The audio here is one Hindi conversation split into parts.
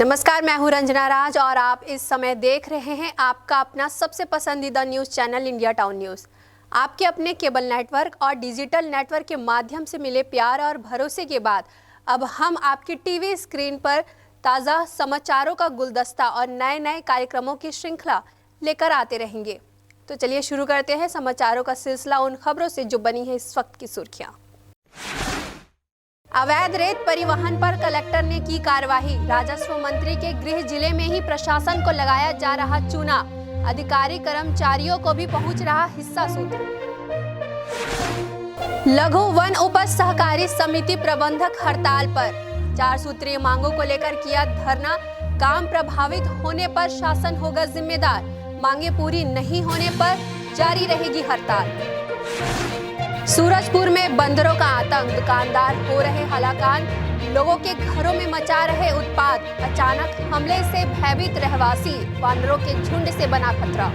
नमस्कार, मैं हूं रंजना राज और आप इस समय देख रहे हैं आपका अपना सबसे पसंदीदा news channel India town news. आपके अपने केबल नेटवर्क और डिजिटल नेटवर्क के माध्यम से मिले प्यार और भरोसे के बाद अब हम आपकी टीवी स्क्रीन पर ताज़ा समाचारों का गुलदस्ता और नए नए कार्यक्रमों की श्रृंखला लेकर आते रहेंगे। तो चलिए शुरू करते हैं समाचारों का सिलसिला उन खबरों से जो बनी है इस वक्त की सुर्खियां। अवैध रेत परिवहन पर कलेक्टर ने की कार्रवाई। राजस्व मंत्री के गृह जिले में ही प्रशासन को लगाया जा रहा चूना। अधिकारी कर्मचारियों को भी पहुंच रहा हिस्सा सूत्र। लघु वन उपज सहकारी समिति प्रबंधक हड़ताल पर। 4 सूत्रीय मांगों को लेकर किया धरना। काम प्रभावित होने पर शासन होगा जिम्मेदार। मांगे पूरी नहीं होने पर जारी रहेगी हड़ताल। सूरजपुर में बंदरों का आतंक, दुकानदार हो रहे हलाकान, लोगों के घरों में मचा रहे उत्पात। अचानक हमले से भयभीत रहवासी, बंदरों के झुंड से बना खतरा।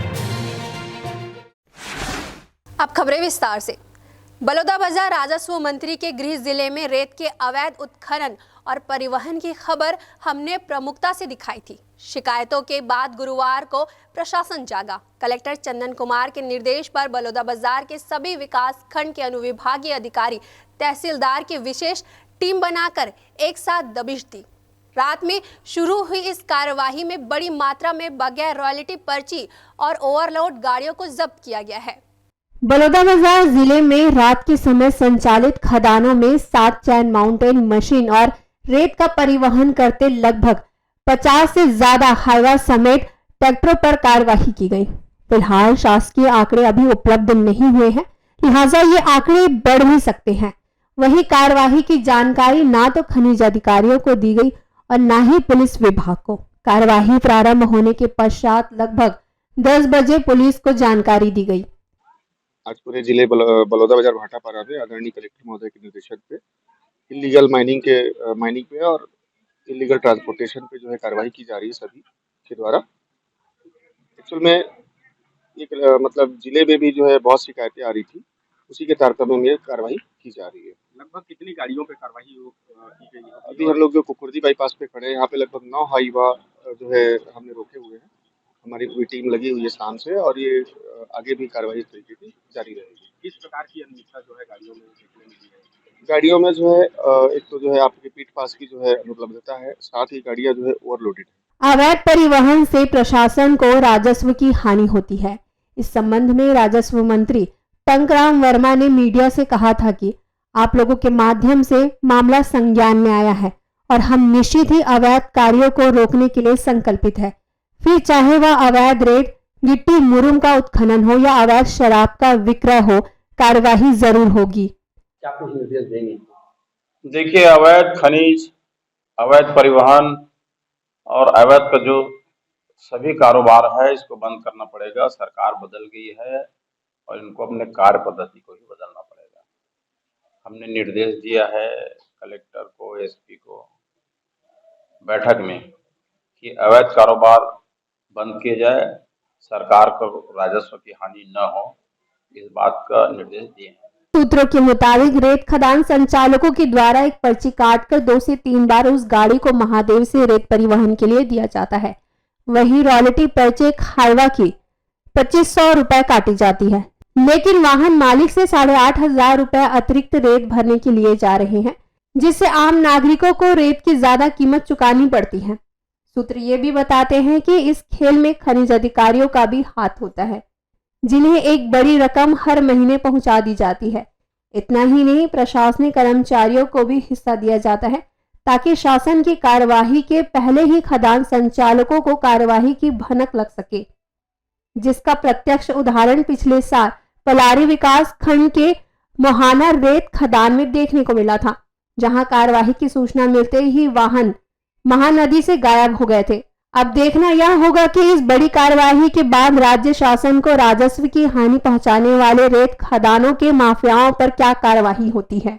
अब खबरें विस्तार से। बलौदाबाजार राजस्व मंत्री के गृह जिले में रेत के अवैध उत्खनन और परिवहन की खबर हमने प्रमुखता से दिखाई थी। शिकायतों के बाद गुरुवार को प्रशासन जागा। कलेक्टर चंदन कुमार के निर्देश पर बलौदाबाजार के सभी विकास खंड के अनुविभागीय अधिकारी, तहसीलदार की विशेष टीम बनाकर एक साथ दबिश दी। रात में शुरू हुई इस कार्यवाही में बड़ी मात्रा में बगैर रॉयल्टी पर्ची और ओवरलोड गाड़ियों को जब्त किया गया है। बलौदाबाजार जिले में रात के समय संचालित खदानों में 7 चैन माउंटेन मशीन और रेत का परिवहन करते लगभग 50 से ज्यादा हाईवा समेत ट्रैक्टरों पर कार्रवाई की गई। फिलहाल शासकीय आंकड़े अभी उपलब्ध नहीं हुए हैं, लिहाजा ये आंकड़े बढ़ भी सकते हैं। वहीं कार्रवाई की जानकारी ना तो खनिज अधिकारियों को दी गई और ना ही पुलिस विभाग को। कार्रवाई प्रारंभ होने के पश्चात लगभग 10 बजे पुलिस को जानकारी दी गई। आज पूरे जिले बलौदाबाजार भाटापारा में आदरणीय कलेक्टर महोदय के निर्देशन पे इलीगल माइनिंग पे और इलीगल ट्रांसपोर्टेशन पे जो है कार्रवाई की जा रही है सभी के द्वारा। एक्चुअल में एक मतलब जिले में भी जो है बहुत शिकायतें आ रही थी, उसी के तारतम्य में कार्रवाई की जा रही है। लगभग कितनी गाड़ियों पे कार्रवाई की गई है? अभी हम लोग जो कुकुर्दी बाईपास पे खड़े हैं, यहाँ पे लगभग 9 हाईवा जो है हमने रोके हुए हैं। हमारी पूरी टीम लगी हुई है शाम से और ये आगे भी कार्रवाई इस तरीके की जारी रहेगी। किस प्रकार की अनियमितता जो है गाड़ियों में देखने मिली है? गाड़ियों में जो है एक तो जो है आपके पीट पास की जो है अनुपलब्धता है, साथ ही गाड़ियां जो है ओवरलोडेड है। अवैध परिवहन से प्रशासन को राजस्व की हानि होती है। इस संबंध में राजस्व मंत्री टंकराम वर्मा ने मीडिया से कहा था कि आप लोगों के माध्यम से मामला संज्ञान में आया है और हम निश्चित ही अवैध कार्यों को रोकने के लिए संकल्पित है। फिर चाहे वह अवैध रेत, गिट्टी मुरुम का उत्खनन हो या अवैध शराब का विक्रय हो, कार्यवाही जरूर होगी। क्या कुछ निर्देश देंगे? देखिए, अवैध खनिज, अवैध परिवहन और अवैध का जो सभी कारोबार है इसको बंद करना पड़ेगा। सरकार बदल गई है और इनको अपने कार्य पद्धति को ही बदलना पड़ेगा। हमने निर्देश दिया है कलेक्टर को, एसपी को बैठक में कि अवैध कारोबार बंद किए जाए, सरकार को राजस्व की हानि न हो, इस बात का निर्देश दिए हैं। सूत्रों के मुताबिक रेत खदान संचालकों के द्वारा एक पर्ची काटकर 2 से 3 बार उस गाड़ी को महादेव से रेत परिवहन के लिए दिया जाता है। वहीं रॉयल्टी पर्ची एक हाईवा की 2500 रुपए काटी जाती है, लेकिन वाहन मालिक से 8,500 रुपए अतिरिक्त रेत भरने के लिए जा रहे हैं, जिससे आम नागरिकों को रेत की ज्यादा कीमत चुकानी पड़ती है। सूत्र ये भी बताते हैं कि इस खेल में खनिज अधिकारियों का भी हाथ होता है, जिन्हें एक बड़ी रकम हर महीने पहुंचा दी जाती है। इतना ही नहीं, प्रशासनिक कर्मचारियों को भी हिस्सा दिया जाता है ताकि शासन की कार्यवाही के पहले ही खदान संचालकों को कार्यवाही की भनक लग सके, जिसका प्रत्यक्ष उदाहरण पिछले साल पलारी विकास खंड के मोहाना रेत खदान में देखने को मिला था, जहां कार्यवाही की सूचना मिलते ही वाहन महानदी से गायब हो गए थे। अब देखना यह होगा कि इस बड़ी कार्यवाही के बाद राज्य शासन को राजस्व की हानि पहुंचाने वाले रेत खदानों के माफियाओं पर क्या कार्यवाही होती है।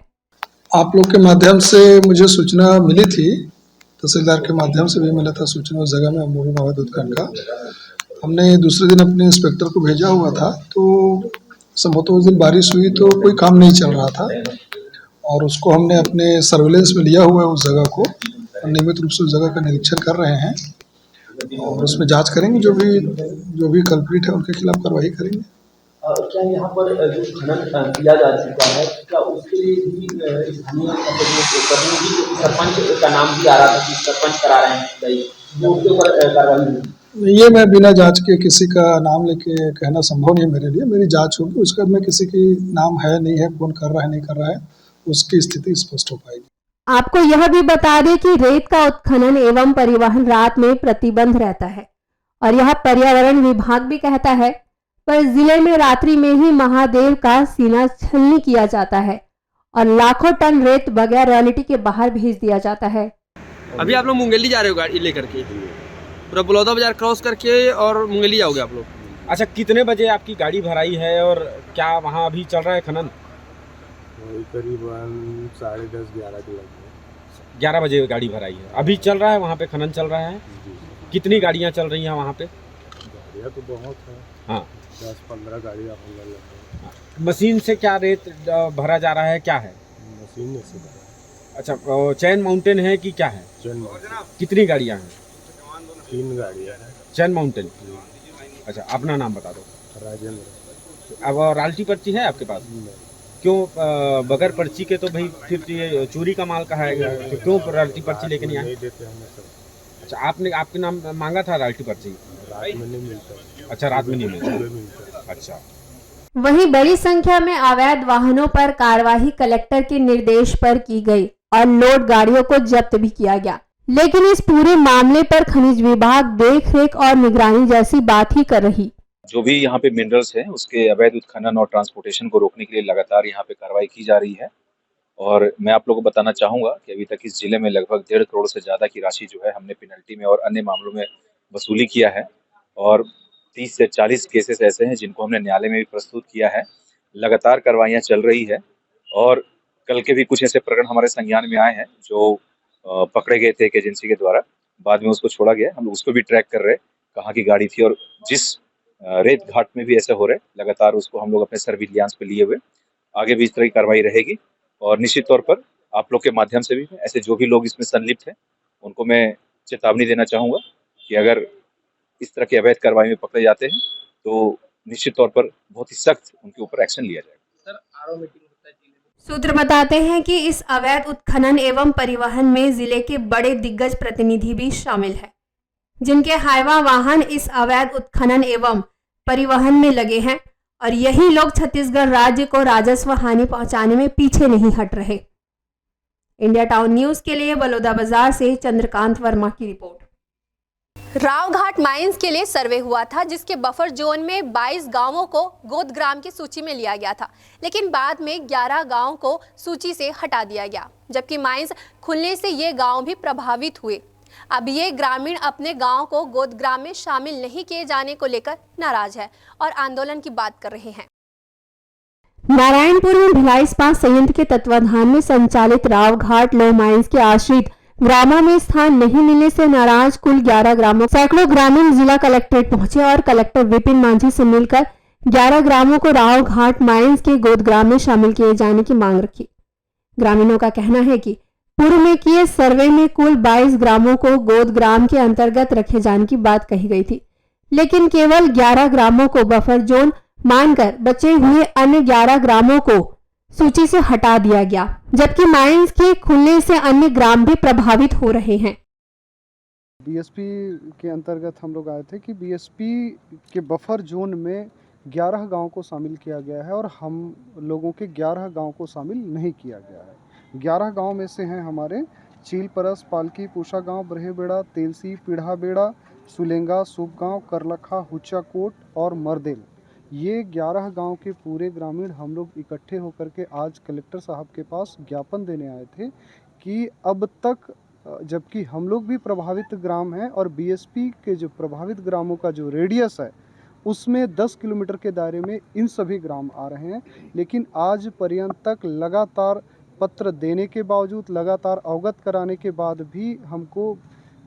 आप लोग के माध्यम से मुझे सूचना मिली थी, तहसीलदार के माध्यम से भी मिला था सूचना उस जगह में मुरुम अवैध उत्खनन का। हमने दूसरे दिन अपने इंस्पेक्टर को भेजा हुआ था, तो संभवतः उस दिन बारिश हुई तो कोई काम नहीं चल रहा था और उसको हमने अपने सर्विलेंस में लिया हुआ है उस जगह को। नियमित रूप से उस जगह का निरीक्षण कर रहे हैं और उसमें जांच करेंगे, जो भी कल्प्रिट है उनके खिलाफ कार्रवाई करेंगे। क्या यहाँ पर जो खनन किया जा चुका है, क्या उसके लिए भी स्थानीय कर्मी भी सरपंच का नाम भी आ रहा था कि सरपंच करा रहे हैं, वो उसके ऊपर कार्रवाई हुई? ये मैं बिना जांच के किसी का नाम लेके कहना संभव नहीं है मेरे लिए। मेरी जांच होगी, उसके बाद में किसी की नाम है नहीं है, कौन कर रहा है नहीं कर रहा है, उसकी स्थिति स्पष्ट हो पाएगी। आपको यह भी बता दें कि रेत का उत्खनन एवं परिवहन रात में प्रतिबंध रहता है और यह पर्यावरण विभाग भी कहता है, पर जिले में रात्रि में ही महादेव का सीना छलनी किया जाता है और लाखों टन रेत बगैर रॉयल्टी के बाहर भेज दिया जाता है। अभी आप लोग मुंगेली जा रहे हो गाड़ी लेकर के, पूरा बलौदा बाजार क्रॉस करके और मुंगेली जाओगे आप लोग? अच्छा, कितने बजे आपकी गाड़ी भराई है और क्या वहाँ अभी चल रहा है खनन? करीबन 10:30-11 के 11 बजे गाड़ी भराई है, अभी चल रहा है वहाँ पे खनन चल रहा है। कितनी गाड़ियाँ चल रही हैं वहाँ पे? गाड़ियाँ तो बहुत है, हाँ 10-15 गाड़ियाँ हम लोग। मशीन से क्या रेत भरा जा रहा है, क्या है? मशीन से भरा। अच्छा, चैन माउंटेन है कि क्या है? चैन। कितनी गाड़ियाँ हैं? 3 गाड़ियाँ हैं। Chain mountain. अच्छा, अपना नाम बता दो। राजेंद्र। अब रॉयल्टी पर्ची है आपके पास? क्यों बगैर पर्ची के तो भाई फिर ये चोरी का माल कहा है, तो क्यों रॉयल्टी पर्ची लेके नहीं आए? नहीं देते हमें सब। अच्छा, आपने आपके नाम मांगा था रॉयल्टी पर्ची? रात में नहीं मिलता। अच्छा, रात में नहीं मिलता। मिलता। अच्छा। वहीं बड़ी संख्या में अवैध वाहनों पर कार्यवाही कलेक्टर के निर्देश पर की गई और लोड गाड़ियों को जब्त भी किया गया, लेकिन इस पूरे मामले पर खनिज विभाग देखरेख और निगरानी जैसी बात ही कर रही। जो भी यहाँ पे मिनरल्स हैं उसके अवैध उत्खनन और ट्रांसपोर्टेशन को रोकने के लिए लगातार यहाँ पे कार्रवाई की जा रही है और मैं आप लोगों को बताना चाहूँगा कि अभी तक इस जिले में लगभग 1.5 करोड़ से ज़्यादा की राशि जो है हमने पेनल्टी में और अन्य मामलों में वसूली किया है और 30 से 40 केसेस ऐसे हैं जिनको हमने न्यायालय में भी प्रस्तुत किया है। लगातार कार्रवाइयाँ चल रही है और कल के भी कुछ ऐसे प्रकरण हमारे संज्ञान में आए हैं जो पकड़े गए थे एक एजेंसी के द्वारा, बाद में उसको छोड़ा गया। हम लोग उसको भी ट्रैक कर रहे कहाँ की गाड़ी थी और जिस रेत घाट में भी ऐसे हो रहे लगातार उसको हम लोग अपने सर्विलांस पे लिए हुए आगे भी इस तरह की कार्रवाई रहेगी और निश्चित तौर पर आप लोग के माध्यम से भी ऐसे जो भी लोग इसमें संलिप्त हैं उनको मैं चेतावनी देना चाहूँगा कि अगर इस तरह की अवैध कार्रवाई में पकड़े जाते हैं तो निश्चित तौर पर बहुत ही सख्त उनके ऊपर एक्शन लिया जाएगा। सूत्र बताते हैं कि इस अवैध उत्खनन एवं परिवहन में जिले के बड़े दिग्गज प्रतिनिधि भी शामिल हैं, जिनके हाईवा वाहन इस अवैध उत्खनन एवं परिवहन में लगे हैं और यही लोग छत्तीसगढ़ राज्य को राजस्व हानि पहुंचाने में पीछे नहीं हट रहे। इंडिया टाउन न्यूज के लिए बलौदा बाजार से चंद्रकांत वर्मा की रिपोर्ट। रावघाट माइंस के लिए सर्वे हुआ था जिसके बफर जोन में 22 गांवों को गोदग्राम की सूची में लिया गया था, लेकिन बाद में 11 गांवों को सूची से हटा दिया गया, जबकि माइंस खुलने से ये गांव भी प्रभावित हुए। अब ये ग्रामीण अपने गांव को गोदग्राम में शामिल नहीं किए जाने को लेकर नाराज है और आंदोलन की बात कर रहे हैं। नारायणपुर में भिलाई इस्पात संयंत्र के तत्वाधान में संचालित रावघाट लो माइंस के आश्रित ग्रामों में स्थान नहीं मिलने से नाराज कुल 11 ग्रामों सैकड़ों ग्रामीण जिला कलेक्ट्रेट पहुंचे और कलेक्टर विपिन मांझी से मिलकर 11 ग्रामों को रावघाट माइंस के गोदग्राम में शामिल किए जाने की मांग रखी। ग्रामीणों का कहना है कि पूर्व में किए सर्वे में कुल 22 ग्रामों को गोदग्राम के अंतर्गत रखे जाने की बात कही गई थी, लेकिन केवल 11 ग्रामों को बफर जोन मानकर बचे हुए अन्य 11 ग्रामों को सूची से हटा दिया गया, जबकि माइंस के खुलने से अन्य ग्राम भी प्रभावित हो रहे हैं। बीएसपी के अंतर्गत हम लोग आए थे कि बीएसपी के बफर जोन में 11 गांव को शामिल किया गया है और हम लोगों के 11 गांव को शामिल नहीं किया गया है। 11 गांव में से हैं हमारे चील परस, पालकी, पूषा गांव, बरहेबेड़ा, तेलसी, पीढ़ा बेड़ा, सुलेंगा, सुबगांव, करलखा, हुच्चाकोट और मरदेल। ये 11 गांव के पूरे ग्रामीण हम लोग इकट्ठे होकर के आज कलेक्टर साहब के पास ज्ञापन देने आए थे कि अब तक, जबकि हम लोग भी प्रभावित ग्राम हैं और बीएसपी के जो प्रभावित ग्रामों का जो रेडियस है उसमें 10 किलोमीटर के दायरे में इन सभी ग्राम आ रहे हैं, लेकिन आज पर्यंत तक लगातार पत्र देने के बावजूद, लगातार अवगत कराने के बाद भी हमको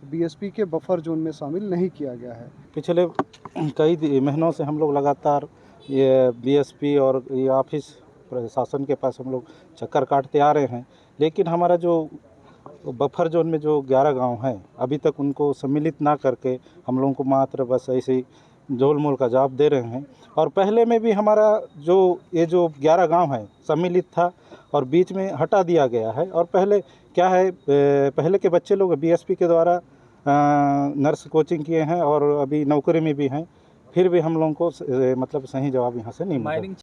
बीएसपी के बफर जोन में शामिल नहीं किया गया है। पिछले कई महीनों से हम लोग लगातार ये बीएसपी और ये ऑफिस प्रशासन के पास हम लोग चक्कर काटते आ रहे हैं, लेकिन हमारा जो बफर जोन में जो 11 गांव हैं अभी तक उनको सम्मिलित ना करके हम लोगों को मात्र बस ऐसे ही झोल मोल का जवाब दे रहे हैं। और पहले में भी हमारा जो 11 गांव है सम्मिलित था और बीच में हटा दिया गया है। और पहले क्या है, पहले के बच्चे लोग बीएसपी के द्वारा नर्स कोचिंग किए हैं और अभी नौकरी में भी हैं, फिर भी हम लोगों को मतलब सही जवाब यहाँ से नहीं मिला।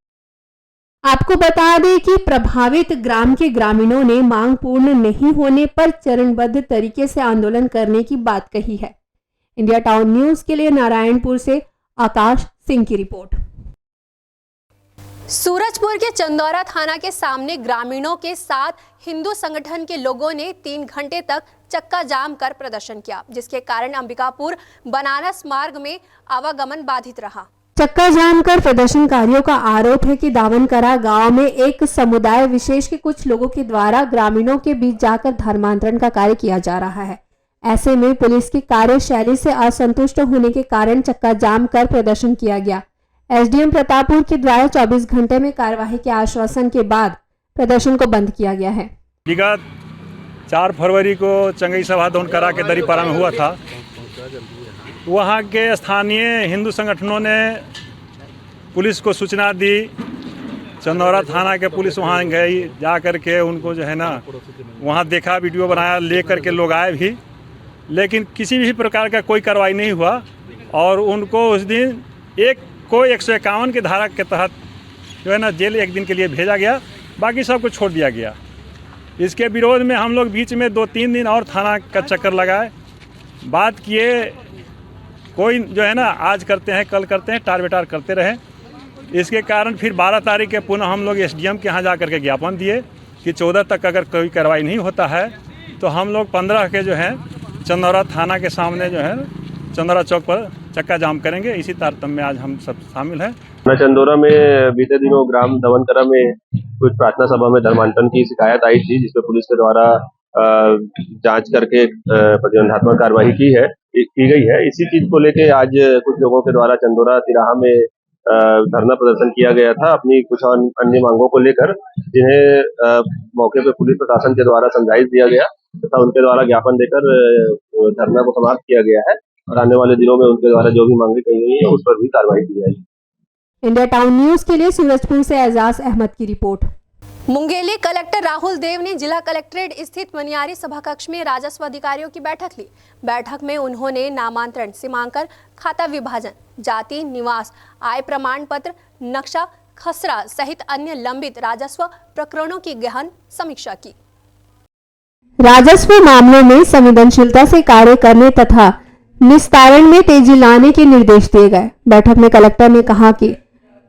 आपको बता दें कि प्रभावित ग्राम के ग्रामीणों ने मांग पूर्ण नहीं होने पर चरणबद्ध तरीके से आंदोलन करने की बात कही है। इंडिया टाउन न्यूज के लिए नारायणपुर से आकाश सिंह की रिपोर्ट। सूरजपुर के चंदौरा थाना के सामने ग्रामीणों के साथ हिंदू संगठन के लोगों ने 3 घंटे तक चक्का जाम कर प्रदर्शन किया, जिसके कारण अंबिकापुर बनारस मार्ग में आवागमन बाधित रहा। चक्का जाम कर प्रदर्शनकारियों का आरोप है कि दावनकरा गांव में एक समुदाय विशेष के कुछ लोगों के द्वारा ग्रामीणों के बीच जाकर धर्मांतरण का कार्य किया जा रहा है। ऐसे में पुलिस की कार्यशैली से असंतुष्ट होने के कारण चक्का जाम कर प्रदर्शन किया गया। एसडीएम प्रतापपुर के द्वारा 24 घंटे में कार्यवाही के आश्वासन के बाद प्रदर्शन को बंद किया गया है। विगत 4 फरवरी को चंगई सभा दावनकरा के दरीपारा में हुआ था। वहाँ के स्थानीय हिंदू संगठनों ने पुलिस को सूचना दी। चंदौरा थाना के पुलिस वहाँ गई, जा कर के उनको जो है ना वहाँ देखा, वीडियो बनाया, ले कर के लोग आए भी, लेकिन किसी भी प्रकार का कोई कार्रवाई नहीं हुआ। और उनको उस दिन 151 की धारा के तहत जो है ना जेल 1 दिन के लिए भेजा गया, बाकी सब कुछ छोड़ दिया गया। इसके विरोध में हम लोग बीच में 2-3 दिन और थाना का चक्कर लगाए, बात किए, कोई जो है ना आज करते हैं कल करते हैं, टार बेटार करते रहे। इसके कारण फिर 12 तारीख के पुनः हम लोग एसडीएम के यहाँ जा कर के ज्ञापन दिए कि 14 तक अगर कोई कार्रवाई नहीं होता है तो हम लोग 15 के जो है चंदौरा थाना के सामने जो है चंदौरा चौक पर चक्का जाम करेंगे। इसी तारतम्य में आज हम सब शामिल हैं। चंदौरा में बीते दिनों ग्राम दावनकरा में कुछ प्रार्थना सभा में धर्मांतरण की शिकायत आई थी, जिसपे पुलिस के द्वारा जांच करके प्रतिबंधात्मक कार्रवाई की गई है। इसी चीज को लेके आज कुछ लोगों के द्वारा चंदौरा तिराहा में धरना प्रदर्शन किया गया था अपनी कुछ अन्य मांगों को लेकर, जिन्हें मौके पे पुलिस प्रशासन के द्वारा समझाइश दिया गया तथा उनके द्वारा ज्ञापन देकर धरना को समाप्त किया गया है। और आने वाले दिनों में उनके द्वारा जो भी मांगे कही गई है उस पर भी कार्रवाई की जाएगी। इंडिया टाउन न्यूज के लिए सूरजपुर से एजाज अहमद की रिपोर्ट। मुंगेली कलेक्टर राहुल देव ने जिला कलेक्ट्रेट स्थित मनियारी सभा कक्ष में राजस्व अधिकारियों की बैठक ली। बैठक में उन्होंने नामांतरण, सीमांकन, खाता विभाजन, जाति, निवास, आय प्रमाण पत्र, नक्शा, खसरा सहित अन्य लंबित राजस्व प्रकरणों की गहन समीक्षा की। राजस्व मामलों में संवेदनशीलता से कार्य करने तथा निस्तारण में तेजी लाने के निर्देश दिए गए। बैठक में कलेक्टर ने कहा कि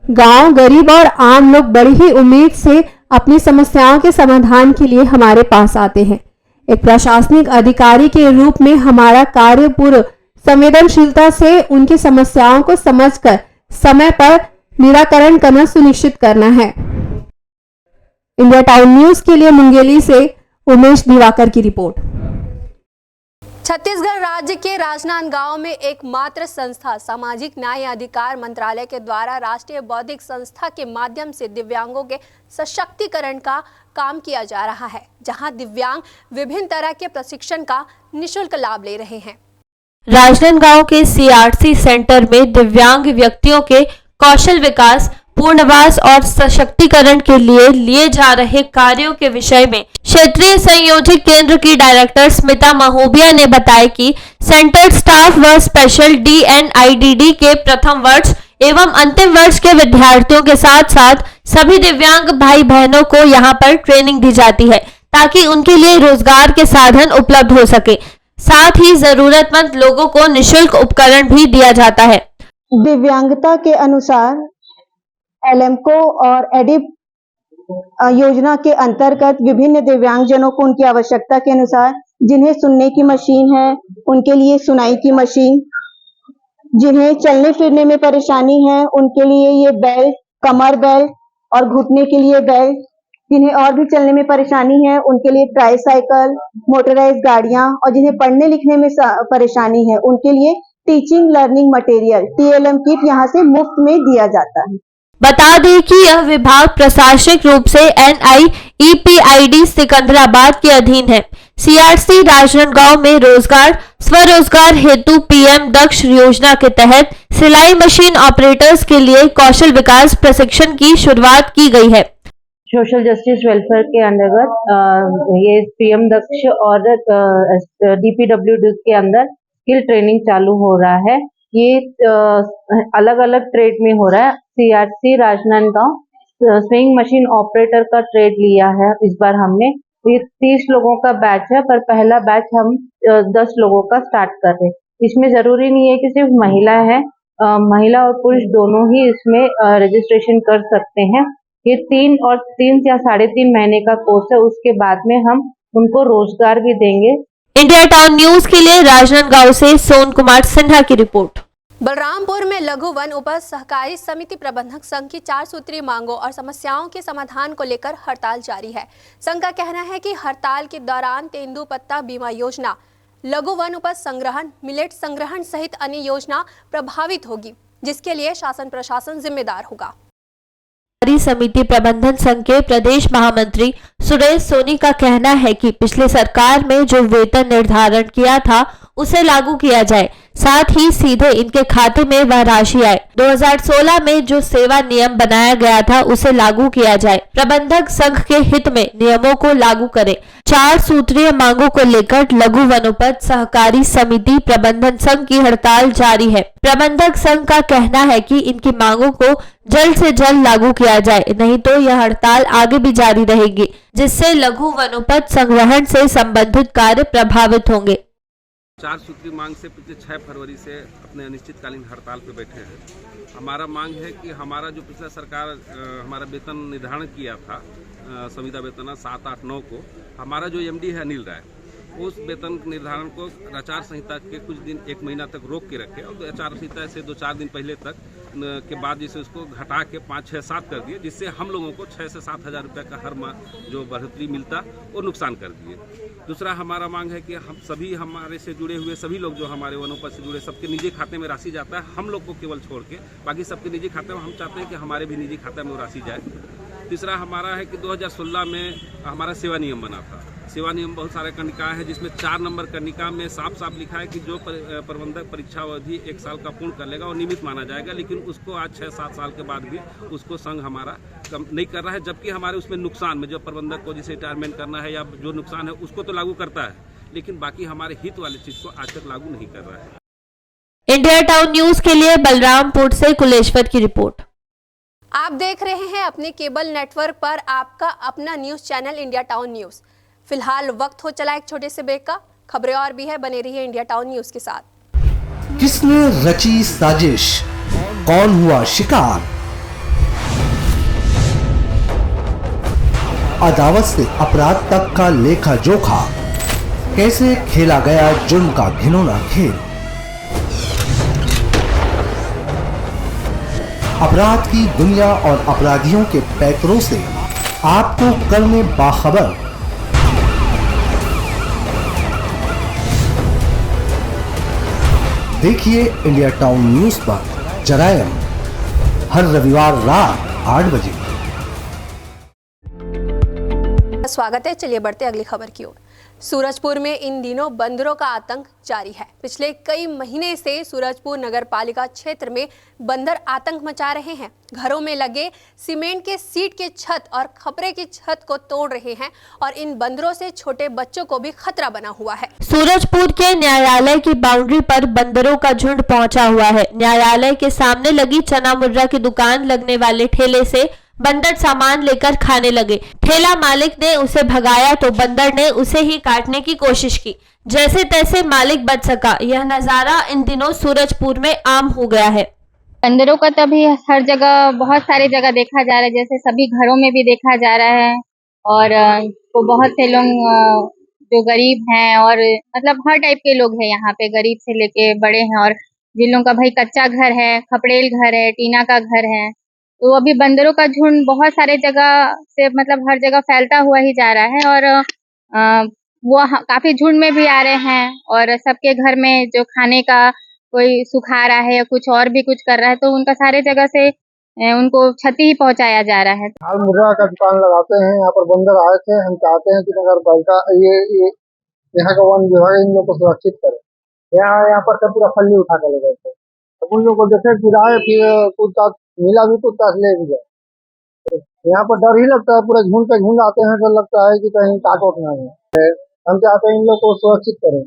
गांव, गरीब और आम लोग बड़ी ही उम्मीद से अपनी समस्याओं के समाधान के लिए हमारे पास आते हैं। एक प्रशासनिक अधिकारी के रूप में हमारा कार्य पूर्ण संवेदनशीलता से उनकी समस्याओं को समझकर समय पर निराकरण करना सुनिश्चित करना है। इंडिया टाउन न्यूज के लिए मुंगेली से उमेश दिवाकर की रिपोर्ट। छत्तीसगढ़ राज्य के राजनांदगांव में एकमात्र संस्था सामाजिक न्याय अधिकार मंत्रालय के द्वारा राष्ट्रीय बौद्धिक संस्था के माध्यम से दिव्यांगों के सशक्तिकरण का काम किया जा रहा है, जहां दिव्यांग विभिन्न तरह के प्रशिक्षण का निःशुल्क लाभ ले रहे हैं। राजनांदगांव के सीआरसी सेंटर में दिव्यांग व्यक्तियों के कौशल विकास, पूर्णवास और सशक्तिकरण के लिए जा रहे कार्यों के विषय में क्षेत्रीय संयोजक केंद्र की डायरेक्टर स्मिता महोबिया ने बताया कि सेंटर स्टाफ व स्पेशल DNIDD के प्रथम वर्ष एवं अंतिम वर्ष के विद्यार्थियों के साथ साथ सभी दिव्यांग भाई बहनों को यहां पर ट्रेनिंग दी जाती है ताकि उनके लिए रोजगार के साधन उपलब्ध हो सके। साथ ही जरूरतमंद लोगों को निःशुल्क उपकरण भी दिया जाता है। दिव्यांगता के अनुसार एलएमको और एडिप योजना के अंतर्गत विभिन्न दिव्यांगजनों को उनकी आवश्यकता के अनुसार, जिन्हें सुनने की मशीन है उनके लिए सुनाई की मशीन, जिन्हें चलने फिरने में परेशानी है उनके लिए ये बेल्ट, कमर बेल्ट और घुटने के लिए बेल्ट, जिन्हें और भी चलने में परेशानी है उनके लिए ट्राईसाइकिल, मोटराइज गाड़ियां, और जिन्हें पढ़ने लिखने में परेशानी है उनके लिए teaching learning material TLM kit यहाँ से मुफ्त में दिया जाता है। बता दें कि यह विभाग प्रशासनिक रूप से NIEPID सिकंदराबाद के अधीन है। सीआरसी राजनांदगांव में रोजगार स्वरोजगार हेतु पीएम दक्ष योजना के तहत सिलाई मशीन ऑपरेटर्स के लिए कौशल विकास प्रशिक्षण की शुरुआत की गई है। सोशल जस्टिस वेलफेयर के अंतर्गत ये पीएम दक्ष और डीपीडब्ल्यू के अंदर स्किल ट्रेनिंग चालू हो रहा है। ये अलग अलग ट्रेड में हो रहा है। CRC Rajnandgaon swing machine operator का ट्रेड लिया है इस बार हमने। ये 30 लोगों का बैच है, पर पहला बैच हम 10 लोगों का स्टार्ट कर रहे हैं। इसमें जरूरी नहीं है कि सिर्फ महिला है, महिला और पुरुष दोनों ही इसमें रजिस्ट्रेशन कर सकते हैं। ये 3 या 3.5 महीने का कोर्स है। उसके बाद में हम उनको रोजगार भी देंगे। इंडिया टाउन न्यूज के लिए राजनांदगांव से सोन कुमार सिन्हा की रिपोर्ट। बलरामपुर में लघु वन उपज सहकारी समिति प्रबंधक संघ की 4 सूत्रीय मांगों और समस्याओं के समाधान को लेकर हड़ताल जारी है। संघ का कहना है कि हड़ताल के दौरान तेंदुपत्ता बीमा योजना, लघु वन उपज संग्रहण, मिलेट संग्रहण सहित अन्य योजना प्रभावित होगी, जिसके लिए शासन प्रशासन जिम्मेदार होगा। समिति प्रबंधन संघ के प्रदेश महामंत्री सुरेश सोनी का कहना है कि पिछले सरकार में जो वेतन निर्धारण किया था उसे लागू किया जाए, साथ ही सीधे इनके खाते में वह राशि आए। 2016 में जो सेवा नियम बनाया गया था उसे लागू किया जाए। प्रबंधक संघ के हित में नियमों को लागू करें। 4 सूत्रीय मांगों को लेकर लघु वनोपज सहकारी समिति प्रबंधन संघ की हड़ताल जारी है। प्रबंधक संघ का कहना है कि इनकी मांगों को जल्द से जल्द लागू किया जाए, नहीं तो यह हड़ताल आगे भी जारी रहेगी, जिससे लघु वनोपज संग्रहण से संबंधित कार्य प्रभावित होंगे। 4 सूत्री मांग से पिछले 6 फरवरी से अपने अनिश्चितकालीन हड़ताल पर बैठे हैं। हमारा मांग है कि हमारा जो पिछला सरकार हमारा वेतन निर्धारण किया था संविदा वेतन 7, 8, 9 को, हमारा जो एमडी है अनिल राय, उस वेतन निर्धारण को आचार संहिता के कुछ दिन 1 महीना तक रोक के रखे और आचार संहिता से 2-4 दिन पहले तक के बाद जैसे उसको घटा के 5, 6, 7 कर दिए, जिससे हम लोगों को 6 से 7 हज़ार रुपये का हर माह जो बढ़ोतरी मिलता वो नुकसान कर दिए। दूसरा हमारा मांग है कि हम सभी हमारे से जुड़े हुए सभी लोग जो हमारे वनोपज से जुड़े सबके निजी खाते में राशि जाता है, हम लोग को केवल छोड़ के बाकी सबके निजी खाते में हम चाहते हैं कि हमारे भी निजी खाते में वो राशि जाए। तीसरा हमारा है कि 2016 में हमारा सेवा नियम बना था। सेवा नियम बहुत सारे का निकाय है, जिसमें 4 नंबर का निकाय में साफ साफ लिखा है कि जो प्रबंधक परीक्षा अवधि 1 साल का पूर्ण कर लेगा और नियमित माना जाएगा, लेकिन उसको आज 6-7 साल के बाद भी उसको संघ हमारा कम नहीं कर रहा है, जबकि हमारे उसमें नुकसान में जो प्रबंधक को जिसे रिटायरमेंट करना है या जो नुकसान है उसको तो लागू करता है, लेकिन बाकी हमारे हित वाली चीज को आज तक लागू नहीं कर रहा है। इंडिया टाउन न्यूज के लिए बलरामपुर से कुलेश्वर की रिपोर्ट। आप देख रहे हैं अपने केबल नेटवर्क पर आपका अपना news channel India town news. फिलहाल वक्त हो चला एक छोटे से ब्रेक का। खबरें और भी है, बने रहिए इंडिया टाउन न्यूज के साथ। किसने रची साजिश, कौन हुआ शिकार, अदावत से अपराध तक का लेखा जोखा, कैसे खेला गया जुर्म का घिनौना खेल। अपराध की दुनिया और अपराधियों के पैकरों से आपको करने बाखबर। देखिए इंडिया टाउन न्यूज पर जरायम हर रविवार रात 8 बजे। स्वागत है, चलिए बढ़ते अगली खबर की ओर। सूरजपुर में इन दिनों बंदरों का आतंक जारी है। पिछले कई महीने से सूरजपुर नगर पालिका क्षेत्र में बंदर आतंक मचा रहे हैं। घरों में लगे सीमेंट के सीट के छत और खपरे की छत को तोड़ रहे हैं और इन बंदरों से छोटे बच्चों को भी खतरा बना हुआ है। सूरजपुर के न्यायालय की बाउंड्री पर बंदरों का झुंड पहुंचा हुआ है। न्यायालय के सामने लगी चना मुर्रा की दुकान लगने वाले ठेले से बंदर सामान लेकर खाने लगे। ठेला मालिक ने उसे भगाया तो बंदर ने उसे ही काटने की कोशिश की। जैसे तैसे मालिक बच सका। यह नजारा इन दिनों सूरजपुर में आम हो गया है। बंदरों का तभी हर जगह बहुत सारी जगह देखा जा रहा है, जैसे सभी घरों में भी देखा जा रहा है। और तो बहुत से लोग जो गरीब हैं और मतलब हर टाइप के लोग हैं यहाँ पे, गरीब से लेके बड़े हैं, और जिन लोगों का भाई कच्चा घर है, खपड़ेल घर है, टीना का घर है, तो अभी बंदरों का झुंड बहुत सारे जगह से मतलब हर जगह फैलता हुआ ही जा रहा है। और वो काफी झुंड में भी आ रहे हैं और सबके घर में जो खाने का कोई सुखा रहा है या कुछ और भी कुछ कर रहा है, तो उनका सारे जगह से उनको क्षति ही पहुंचाया जा रहा है। हाल मुर्रा का दुकान लगाते हैं, यहाँ पर बंदर आए थे। हम चाहते हैं कि नगर पालिका ये यहाँ का वन विभाग इन लोग को सुरक्षित करे। यहाँ पर सब पूरा फल्ली उठा कर ले गए थे, तो उन लोग को देखे फिर आए, फिर कुत्ता मिला भी, कुत्ता ले भी गए। यहाँ पर डर ही लगता है, पूरा झुंड पे झुंड आते हैं, तो लगता है कि कहीं काट उठ ना है। हम चाहते हैं इन लोग को सुरक्षित करें।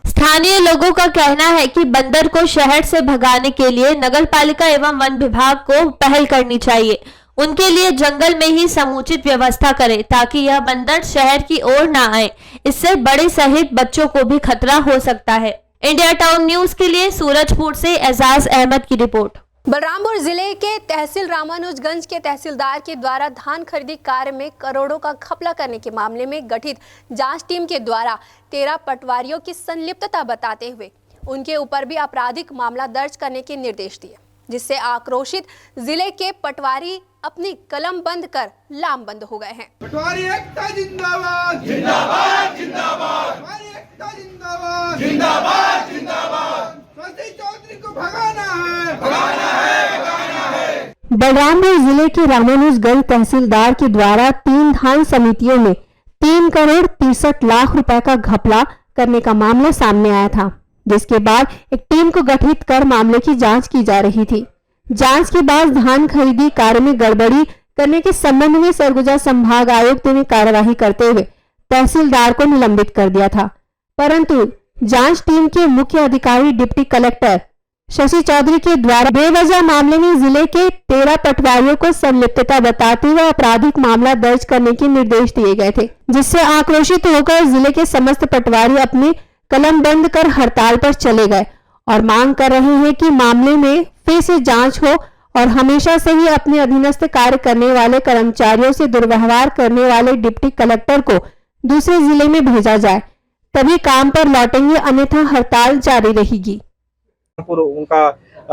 स्थानीय लोगों का कहना है कि बंदर को शहर से भगाने के लिए नगरपालिका एवं वन विभाग को पहल करनी चाहिए। उनके लिए जंगल में ही समुचित व्यवस्था करें ताकि यह बंदर शहर की ओर न आए। इससे बड़े सहित बच्चों को भी खतरा हो सकता है। इंडिया टाउन न्यूज के लिए सूरजपुर से एजाज अहमद की रिपोर्ट। बलरामपुर जिले के तहसील रामानुजगंज के तहसीलदार के द्वारा धान खरीदी कार्य में करोड़ों का घपला करने के मामले में गठित जांच टीम के द्वारा 13 पटवारियों की संलिप्तता बताते हुए उनके ऊपर भी आपराधिक मामला दर्ज करने के निर्देश दिए, जिससे आक्रोशित जिले के पटवारी अपनी कलम बंद कर लामबंद हो गए हैं। पटवारी एकता जिंदाबाद जिंदाबाद जिंदाबाद, पटवारी एकता जिंदाबाद जिंदाबाद जिंदाबाद, स्वस्ति चौधरी को भगाना है भगाना है भगाना है। बलरामपुर जिले के रामानुजगंज तहसीलदार के द्वारा 3 धान समितियों में 3 करोड़ 63 लाख रुपए का घपला करने का मामला सामने आया था, जिसके बाद एक टीम को गठित कर मामले की जांच की जा रही थी। जांच के बाद धान खरीदी कार्य में गड़बड़ी करने के संबंध में सरगुजा संभाग आयुक्त ने कार्यवाही करते हुए तहसीलदार को निलंबित कर दिया था, परंतु जांच टीम के मुख्य अधिकारी डिप्टी कलेक्टर शशि चौधरी के द्वारा बेवजह मामले में जिले के 13 पटवारियों को संलिप्तता बताते हुए आपराधिक मामला दर्ज करने के निर्देश दिए गए थे, जिससे आक्रोशित होकर जिले के समस्त पटवारी अपनी कलम बंद कर हड़ताल पर चले गए और मांग कर रहे हैं कि मामले में फिर से जांच हो और हमेशा से ही अपने अधीनस्थ कार्य करने वाले कर्मचारियों से दुर्व्यवहार करने वाले डिप्टी कलेक्टर को दूसरे जिले में भेजा जाए, तभी काम पर लौटेंगे, अन्यथा हड़ताल जारी रहेगी। उनका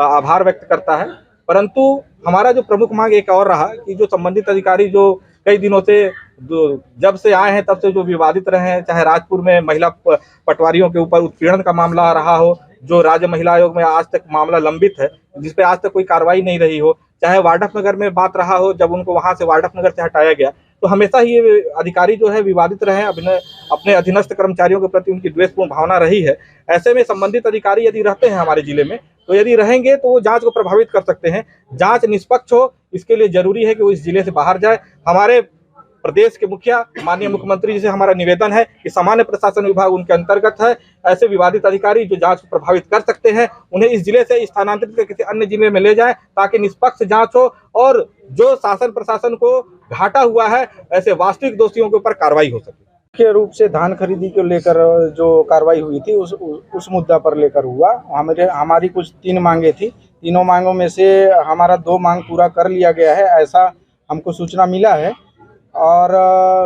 आभार व्यक्त करता है, परंतु हमारा जो प्रमुख मांग एक और रहा कि जो संबंधित अधिकारी जो कई दिनों से जब से आए हैं तब से जो विवादित रहे हैं, चाहे राजपुर में महिला पटवारियों के ऊपर उत्पीड़न का मामला आ रहा हो, जो राज्य महिला आयोग में आज तक मामला लंबित है जिसपे आज तक कोई कार्रवाई नहीं रही हो, चाहे वार्डफनगर में बात रहा हो जब उनको वहां से वार्डफनगर से हटाया गया, तो हमेशा ही ये अधिकारी जो है विवादित रहे, अपने अधीनस्थ कर्मचारियों के प्रति उनकी द्वेषपूर्ण भावना रही है। ऐसे में संबंधित अधिकारी यदि रहते हैं हमारे जिले में, तो यदि रहेंगे तो वो जांच को प्रभावित कर सकते हैं। जांच निष्पक्ष हो, इसके लिए जरूरी है कि वो इस जिले से बाहर जाए। हमारे प्रदेश के मुखिया माननीय मुख्यमंत्री जी से हमारा निवेदन है कि सामान्य प्रशासन विभाग उनके अंतर्गत है। ऐसे विवादित अधिकारी जो जांच को प्रभावित कर सकते हैं उन्हें इस जिले से स्थानांतरित कर किसी अन्य जिले में ले जाएं, ताकि निष्पक्ष जांच हो और जो शासन प्रशासन को घाटा हुआ है ऐसे वास्तविक दोषियों के ऊपर कार्रवाई हो सके। मुख्य रूप से धान खरीदी को लेकर जो कार्रवाई हुई थी उस मुद्दा पर लेकर हुआ। हमारी कुछ 3 मांगे थी, तीनों मांगों में से हमारा 2 मांग पूरा कर लिया गया है, ऐसा हमको सूचना मिला है। और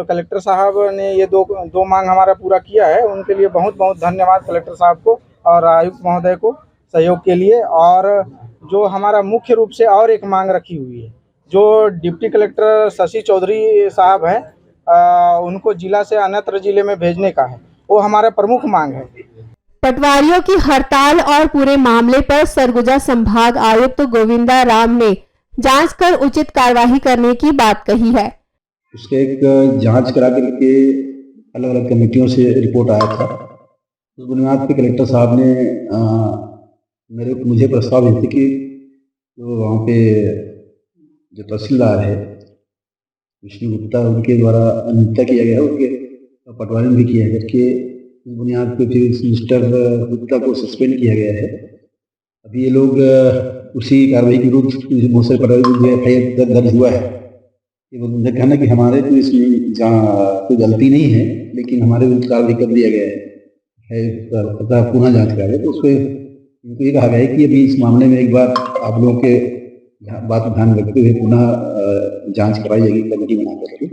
कलेक्टर साहब ने ये दो मांग हमारा पूरा किया है, उनके लिए बहुत बहुत धन्यवाद कलेक्टर साहब को और आयुक्त महोदय को सहयोग के लिए। और जो हमारा मुख्य रूप से और एक मांग रखी हुई है, जो डिप्टी कलेक्टर शशि चौधरी साहब हैं, उनको जिला से अन्यत्र जिले में भेजने का है, वो हमारा प्रमुख मांग है। पटवारियों की हड़ताल और पूरे मामले पर सरगुजा संभाग आयुक्त गोविंदा राम ने जांच कर उचित कार्यवाही करने की बात कही है। उसके एक जांच करा करके अलग अलग कमेटियों से रिपोर्ट आया था। उस बुनियाद पे कलेक्टर साहब ने मुझे प्रस्ताव भेजे कि जो वहाँ पे जो तहसीलदार है विष्णु गुप्ता, उनके द्वारा नियुक्त किया गया, उनके पटवारी भी किया करके उस बुनियाद पे फिर मिस्टर गुप्ता को सस्पेंड किया गया है। अभी ये लोग उसी कार्रवाई के विरुद्ध बहुत सारे पटवारी एफआईआर दर्ज हुआ है। मुझे कहना कि हमारे तो इसमें कोई गलती नहीं है, लेकिन हमारे विरुद्ध कार्रवाई कर दिया गया है, पुनः जांच करें। तो उसमें इनको ये कहा गया है कि अभी इस मामले में एक बार आप लोगों के बात को ध्यान रखते हुए पुनः जांच कराई जाएगी कमेटी बना करके।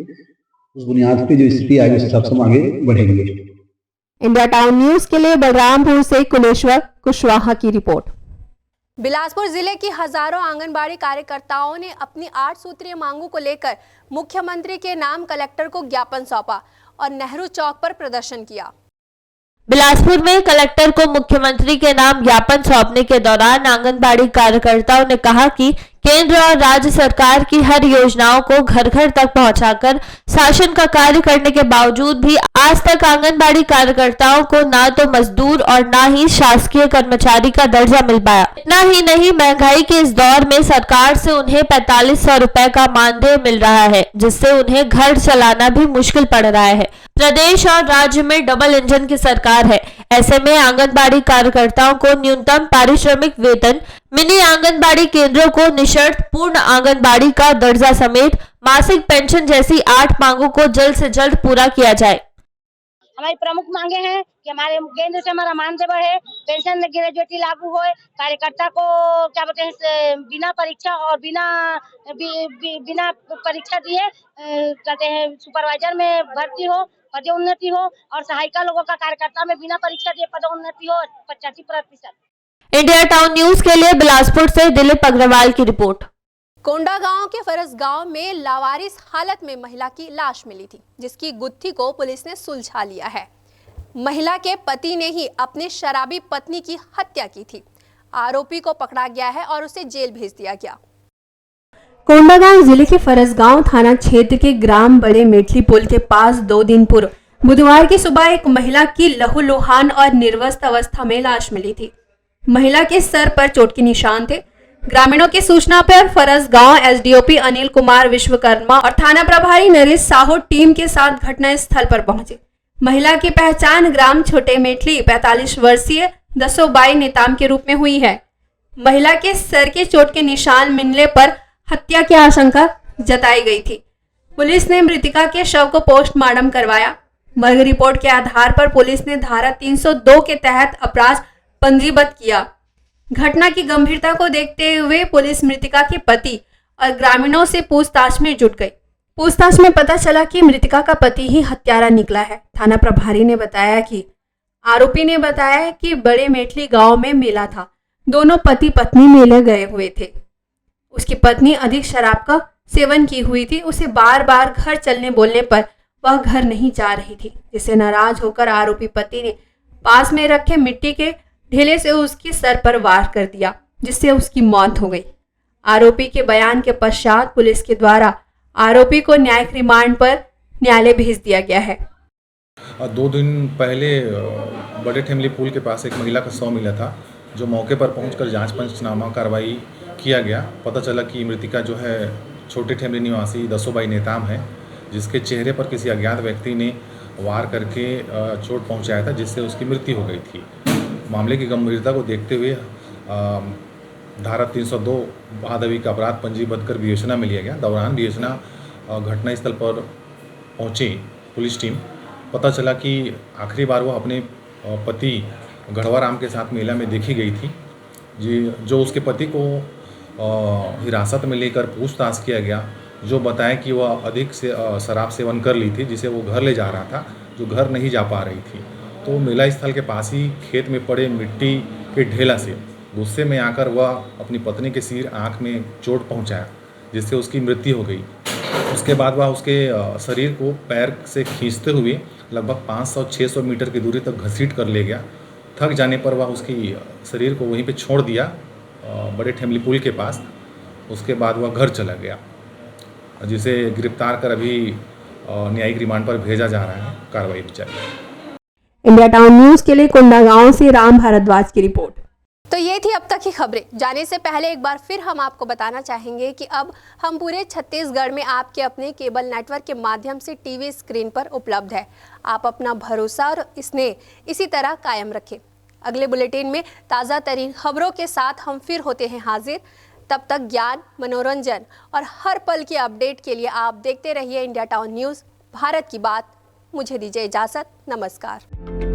उस बुनियाद पे जो स्थिति आगे उस हिसाब से हम आगे बढ़ेंगे। इंडिया टाउन न्यूज के लिए बलरामपुर से कुलेश्वर कुशवाहा की रिपोर्ट। बिलासपुर जिले की हजारों आंगनबाड़ी कार्यकर्ताओं ने अपनी 8 सूत्रीय मांगों को लेकर मुख्यमंत्री के नाम कलेक्टर को ज्ञापन सौंपा और नेहरू चौक पर प्रदर्शन किया। बिलासपुर में कलेक्टर को मुख्यमंत्री के नाम ज्ञापन सौंपने के दौरान आंगनबाड़ी कार्यकर्ताओं ने कहा कि केंद्र और राज्य सरकार की हर योजनाओं को घर घर तक पहुंचाकर शासन का कार्य करने के बावजूद भी आज तक आंगनबाड़ी कार्यकर्ताओं को ना तो मजदूर और ना ही शासकीय कर्मचारी का दर्जा मिल पाया। इतना ही नहीं, महंगाई के इस दौर में सरकार से उन्हें 4500 रुपए का मानदेय मिल रहा है, जिससे उन्हें घर चलाना भी मुश्किल पड़ रहा है। प्रदेश और राज्य में डबल इंजन की सरकार है। ऐसे में आंगनबाड़ी कार्यकर्ताओं को न्यूनतम पारिश्रमिक वेतन, मिनी आंगनबाड़ी केंद्रों को निशर्त पूर्ण आंगनबाड़ी का दर्जा समेत मासिक पेंशन जैसी 8 मांगों को जल्द से जल्द पूरा किया जाए। हमारी प्रमुख मांगे हैं कि हमारे केंद्र से हमारा मानदेय बढ़े, पेंशन में ग्रेजुएटी लागू हो, कार्यकर्ता को क्या बोलते हैं बिना परीक्षा और बिना परीक्षा दिए कहते हैं सुपरवाइजर में भर्ती हो, पदोन्नति हो, और सहायिका लोगों का कार्यकर्ता में बिना परीक्षा दिए पदोन्नति हो 85%। इंडिया टाउन न्यूज के लिए बिलासपुर से दिलीप अग्रवाल की रिपोर्ट। कोंडा गांव के फरस गांव में लावारिस हालत में महिला की लाश मिली थी, जिसकी गुत्थी को पुलिस ने सुलझा लिया है। महिला के पति ने ही अपने शराबी पत्नी की हत्या की थी। आरोपी को पकड़ा गया है और उसे जेल भेज दिया गया। कोंडागांव जिले के फरसगांव थाना क्षेत्र के ग्राम बड़े मेटली पुल के पास 2 दिन पूर्व बुधवार की सुबह एक महिला की लहूलुहान और निर्वस्त अवस्था में लाश मिली थी। महिला के सर पर चोट के निशान थे। ग्रामीणों की सूचना पर फरसगांव एसडीओपी अनिल कुमार विश्वकर्मा और थाना प्रभारी नरेश साहू टीम के साथ घटना स्थल पर पहुंचे। महिला की पहचान ग्राम छोटे मेटली 45 वर्षीय दसोबाई नेताम के रूप में हुई है। महिला के सर के चोट के निशान मिलने पर हत्या की आशंका जताई गई थी। पुलिस ने मृतका के शव को पोस्टमार्टम करवाया। मर्ग रिपोर्ट के आधार पर पुलिस ने धारा 302 के तहत अपराध पंजीबद्ध किया। घटना की गंभीरता को देखते हुए पुलिस मृतका के पति और ग्रामीणों से पूछताछ में जुट गई। पूछताछ में पता चला कि मृतका का पति ही हत्यारा निकला है। थाना प्रभारी ने बताया कि आरोपी ने बताया कि बड़े मेटली गांव में मेला था। दोनों पति पत्नी मेले गए हुए थे। उसकी पत्नी अधिक शराब का सेवन की हुई थी। उसे बार बार घर चलने बोलने पर वह घर नहीं जा रही थी, जिससे नाराज होकर आरोपी पति ने पास में रखे मिट्टी के ढेले से उसके सर पर वार कर दिया, जिससे उसकी मौत हो गई। आरोपी के बयान के पश्चात पुलिस के द्वारा आरोपी को न्यायिक रिमांड पर न्यायालय भेज दिया गया है। 2 दिन पहले बड़े ठेमली पुल के पास एक महिला का शव मिला था, जो मौके पर पहुंचकर जांच पंचनामा कार्रवाई किया गया। पता चला कि मृतिका जो है छोटे ठेमली निवासी दसोबाई नेताम है, जिसके चेहरे पर किसी अज्ञात व्यक्ति ने वार करके चोट पहुंचाया था, जिससे उसकी मृत्यु हो गई थी। मामले की गंभीरता को देखते हुए धारा 302 बहादवी का अपराध पंजीबद्ध कर विवेचना में लिया गया। दौरान विवेचना घटनास्थल पर पहुंची पुलिस टीम। पता चला कि आखिरी बार वो अपने पति गढ़वाराम के साथ मेला में देखी गई थी, जो उसके पति को हिरासत में लेकर पूछताछ किया गया, जो बताया कि वह अधिक से शराब सेवन कर ली थी, जिसे वो घर ले जा रहा था, जो घर नहीं जा पा रही थी। तो मेला स्थल के पास ही खेत में पड़े मिट्टी के ढेला से गुस्से में आकर वह अपनी पत्नी के सिर आँख में चोट पहुंचाया, जिससे उसकी मृत्यु हो गई। उसके बाद वह उसके शरीर को पैर से खींचते हुए लगभग 500-600 मीटर की दूरी तक घसीट कर ले गया। थक जाने पर वह उसकी शरीर को वहीं पे छोड़ दिया बड़े ठेमली पुल के पास। उसके बाद वह घर चला गया, जिसे गिरफ्तार कर अभी न्यायिक रिमांड पर भेजा जा रहा है। कार्रवाई जारी है। इंडिया टाउन न्यूज के लिए कोंडागांव से राम भारद्वाज की रिपोर्ट। तो ये थी अब तक की खबरें। जाने से पहले एक बार फिर हम आपको बताना चाहेंगे कि अब हम पूरे छत्तीसगढ़ में आपके अपने केबल नेटवर्क के माध्यम से टीवी स्क्रीन पर उपलब्ध है। आप अपना भरोसा और स्नेह इसी तरह कायम रखें। अगले बुलेटिन में ताज़ा तरीन खबरों के साथ हम फिर होते हैं हाजिर। तब तक ज्ञान, मनोरंजन और हर पल की अपडेट के लिए आप देखते रहिए इंडिया टाउन न्यूज़, भारत की बात। मुझे दीजिए इजाज़त। नमस्कार।